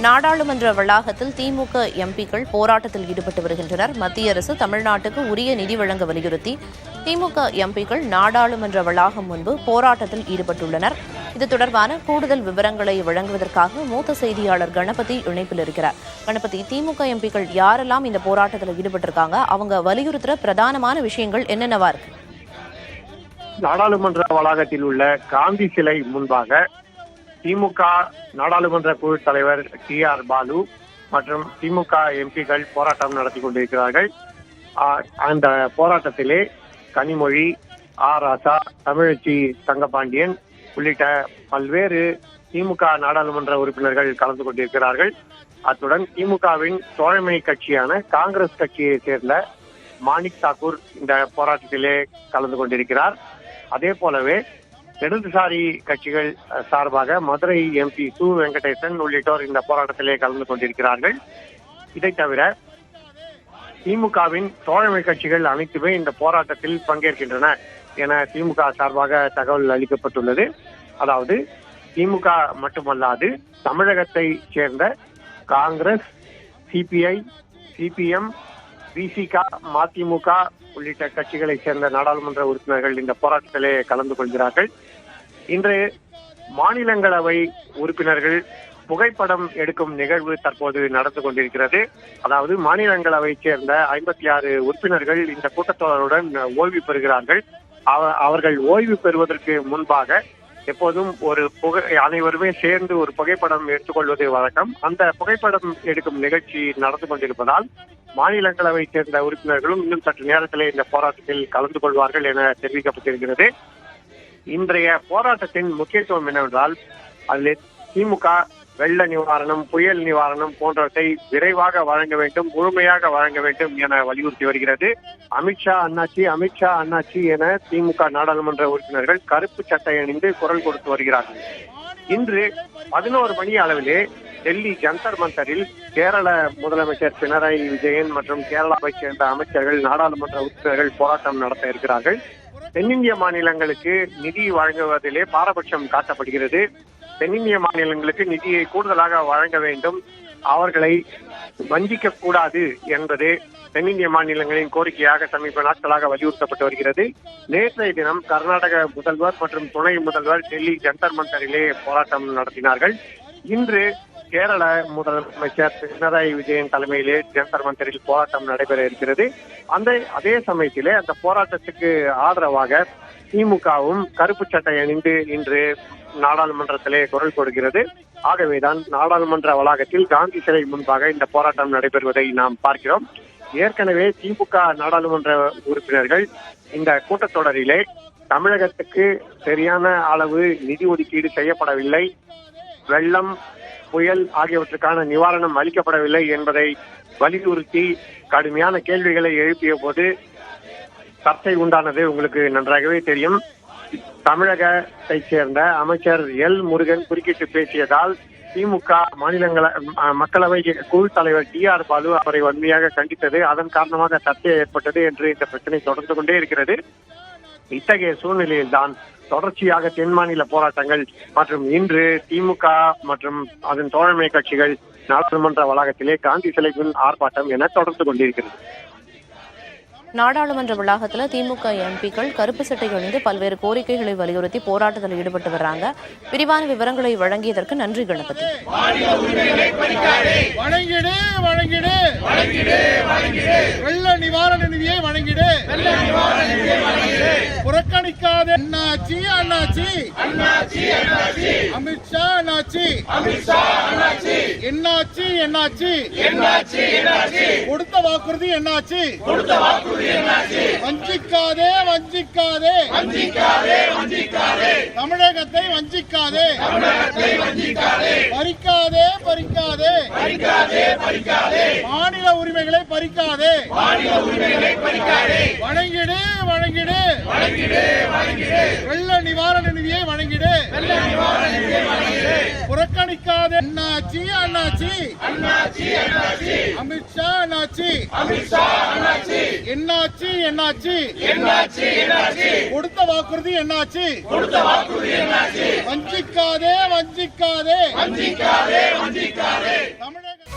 நாடாளுமன்ற வளாகத்தில் திமுக எம்பிக்கள் போராட்டத்தில் ஈடுபட்டு வருகின்றனர். மத்திய அரசு தமிழ்நாட்டுக்கு உரிய நிதி வழங்க வலியுறுத்தி திமுக எம்பிக்கள் நாடாளுமன்ற வளாகம் முன்பு போராட்டத்தில் ஈடுபட்டுள்ளனர். இது தொடர்பான கூடுதல் விவரங்களை வழங்குவதற்காக மூத்த செய்தியாளர் கணபதி இணைப்பில் இருக்கிறார். கணபதி, திமுக எம்பிக்கள் யாரெல்லாம் இந்த போராட்டத்தில் ஈடுபட்டிருக்காங்க, அவங்க வலியுறுத்துற பிரதானமான விஷயங்கள் என்னென்னவா இருக்கு? நாடாளுமன்ற வளாகத்தில் உள்ள காந்தி சிலை முன்பாக திமுக நாடாளுமன்ற குழு தலைவர் TR பாலு மற்றும் திமுக எம்பிக்கள் போராட்டம் நடத்தி கொண்டிருக்கிறார்கள். அந்த போராட்டத்திலே கனிமொழி, ராசா, தமிழச்சி தங்கபாண்டியன் உள்ளிட்ட பல்வேறு திமுக நாடாளுமன்ற உறுப்பினர்கள் கலந்து கொண்டிருக்கிறார்கள். அத்துடன் திமுகவின் தோழமை கட்சியான காங்கிரஸ் கட்சியை சேர்ந்த மாணிக் தாக்கூர் இந்த போராட்டத்திலே கலந்து கொண்டிருக்கிறார். அதே போலவே இடதுசாரி கட்சிகள் சார்பாக மதுரை MP சு வெங்கடேசன் உள்ளிட்டோர் இந்த போராட்டத்திலே கலந்து கொண்டிருக்கிறார்கள். இதை தவிர திமுகவின் தோழமை கட்சிகள் அனைத்துமே இந்த போராட்டத்தில் பங்கேற்கின்றன என திமுக சார்பாக தகவல் அளிக்கப்பட்டுள்ளது. அதாவது திமுக மட்டுமல்லாது தமிழகத்தை சேர்ந்த காங்கிரஸ், CPI, CPM, VCK, மதிமுக உள்ளிட்ட கட்சிகளை சேர்ந்த நாடாளுமன்ற உறுப்பினர்கள் இந்த போராட்டத்திலே கலந்து கொள்கிறார்கள். இன்று மாநிலங்களவை உறுப்பினர்கள் புகைப்படம் எடுக்கும் நிகழ்வு தற்போது நடந்து கொண்டிருக்கிறது. அதாவது மாநிலங்களவை சேர்ந்த 56 உறுப்பினர்கள் இந்த கூட்டத்தொடருடன் ஓய்வு பெறுகிறார்கள். அவர்கள் ஓய்வு பெறுவதற்கு முன்பாக எப்போதும் அனைவருமே சேர்ந்து ஒரு புகைப்படம் எடுத்துக்கொள்வது வழக்கம். அந்த புகைப்படம் எடுக்கும் நிகழ்ச்சி நடந்து கொண்டிருப்பதால் மாநிலங்களவை சேர்ந்த உறுப்பினர்களும் இன்னும் சற்று நேரத்திலே இந்த போராட்டத்தில் கலந்து கொள்வார்கள் என தெரிவிக்கப்பட்டிருக்கிறது. இன்றைய போராட்டத்தின் முக்கியத்துவம் என்னவென்றால், அதில் திமுக வெள்ள நிவாரணம், புயல் நிவாரணம் போன்றவற்றை விரைவாக வழங்க வேண்டும், முழுமையாக வழங்க வேண்டும் என வலியுறுத்தி வருகிறது. அமித்ஷா அண்ணாச்சி என திமுக நாடாளுமன்ற உறுப்பினர்கள் கருப்பு சட்டை அணிந்து குரல் கொடுத்து வருகிறார்கள். இன்று 11 மணி அளவிலே டெல்லி ஜந்தர் மந்தரில் கேரள முதலமைச்சர் பினராயி விஜயன் மற்றும் கேரளாவை சேர்ந்த அமைச்சர்கள், நாடாளுமன்ற உறுப்பினர்கள் போராட்டம் நடத்த இருக்கிறார்கள். தென்னிந்திய மாநிலங்களுக்கு நிதி வழங்குவதிலே பாரபட்சம் காட்டப்படுகிறது. தென்னிந்திய மாநிலங்களுக்கு நிதியை கூடுதலாக வழங்க வேண்டும், அவர்களை வஞ்சிக்க கூடாது என்பது தென்னிந்திய மாநிலங்களின் கோரிக்கையாக சமீப நாட்களாக வலியுறுத்தப்பட்டு வருகிறது. நேற்றைய தினம் கர்நாடக முதல்வர் மற்றும் துணை முதல்வர் டெல்லி ஜந்தர் மந்தரிலே போராட்டம் நடத்தினார்கள். இன்று கேரள முதலமைச்சர் பினராயி விஜயன் தலைமையிலே ஜந்தர் மந்தரில் போராட்டம் நடைபெற இருக்கிறது. அதே சமயத்திலே அந்த போராட்டத்துக்கு ஆதரவாக திமுகவும் கருப்பு சட்டை அணிந்து இன்று நாடாளுமன்றத்திலே குரல் கொடுக்கிறது. ஆகவேதான் நாடாளுமன்ற வளாகத்தில் காந்தி சிலை முன்பாக இந்த போராட்டம் நடைபெறுவதை நாம் பார்க்கிறோம். ஏற்கனவே திமுக நாடாளுமன்ற உறுப்பினர்கள் இந்த கூட்டத்தொடரிலே தமிழகத்துக்கு சரியான அளவு நிதி ஒதுக்கீடு செய்யப்படவில்லை, வெள்ளம், புயல் ஆகியவற்றுக்கான நிவாரணம் அளிக்கப்படவில்லை என்பதை வலியுறுத்தி கடுமையான கேள்விகளை எழுப்பிய போது சர்ச்சை உண்டானது உங்களுக்கு நன்றாகவே தெரியும். தமிழகத்தை சேர்ந்த அமைச்சர் முருகன் குறுக்கிட்டு பேசியதால் திமுக மக்களவை குழு தலைவர் TR பாலு அவரை வன்மையாக கண்டித்தது. அதன் காரணமாக சர்ச்சை ஏற்பட்டது என்று இந்த பிரச்சனை தொடர்ந்து கொண்டே இருக்கிறது. இத்தகைய சூழ்நிலையில்தான் தொடர்ச்சியாக தென் மாநில போராட்டங்கள் மற்றும் இன்று திமுக மற்றும் அதன் தோழமை கட்சிகள் நாடாளுமன்ற வளாகத்திலே காந்தி சிலை முன் ஆர்ப்பாட்டம் என தொடர்ந்து கொண்டிருக்கிறது. நாடாளுமன்ற வளாகத்தில் திமுக எம்பிக்கள் கருப்பு சட்டை அணிந்து பல்வேறு கோரிக்கைகளை வலியுறுத்தி போராட்டத்தில் ஈடுபட்டு வர்றாங்க. விரிவான விவரங்களை வழங்கியதற்கு நன்றி கணபதி. வெள்ள நிவாரண நிதியை வழங்கிடு, புறக்கணிக்காத அண்ணாச்சி அமித்ஷா என்னாச்சி கொடுத்த வாக்குறுதி என்னாச்சி, வஞ்சிக்காதே தமிழகத்தை வஞ்சிக்காதே, பறிக்காதே மாநில உரிமைகளை பறிக்காதே, வழங்கிடு வெள்ள நிவாரண நிதியை வழங்கிடு, புறக்கணிக்காதே அண்ணாச்சி அமித்ஷா என்னாச்சி கொடுத்த வாக்குறுதி என்னாச்சி, வஞ்சிக்காதே தமிழக